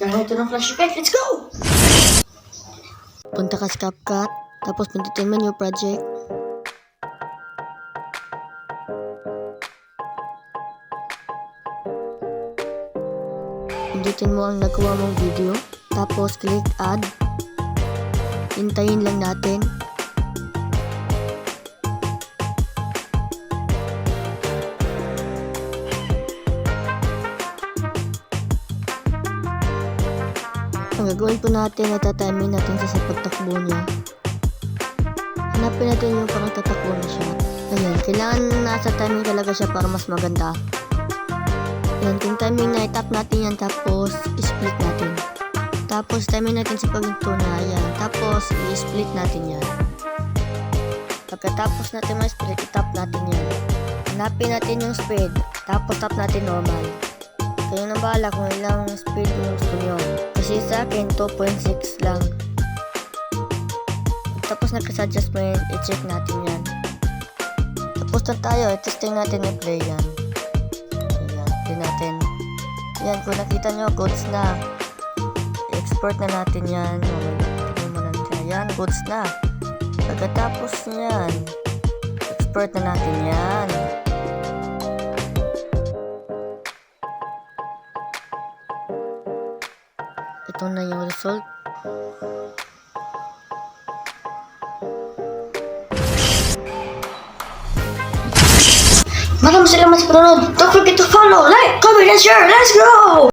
Tara ito ng flash effect. Let's go! Punta ka sa CapCut, tapos pindutin mo new project. Pindutin mo ang nagawa mong video, tapos click add. Hintayin lang natin. Ang gagawin po natin ay tatimin natin sa pagtakbo niya. Hanapin natin yung parang tatakbo na siya. Ayan, kailangan nasa timing talaga siya para mas maganda. Ayan, kung timing na, i-tap natin yan, tapos i-split natin. Tapos timing natin sa paghinto na, ayan. Tapos i-split natin yan. Pagkatapos natin ma-split, i-tap natin yan. Hanapin natin yung speed, tapos tap natin normal. Kayo nang bahala kung ilang speed yung gusto nyo. Kasi sa akin, 2.6 lang. Tapos nagka-adjustment, i-check natin yan. Tapos na tayo, i-testing natin yung play yan. Ayan, play natin. Yan, kung nakita nyo, goods na. I-export na natin yan. Tingnan mo lang siya. Yan, goods na. Pagkatapos yan, export na natin yan. Ito na yung result. Maraming salamat sa panonood. Don't forget to follow, like, comment, and share. Let's go!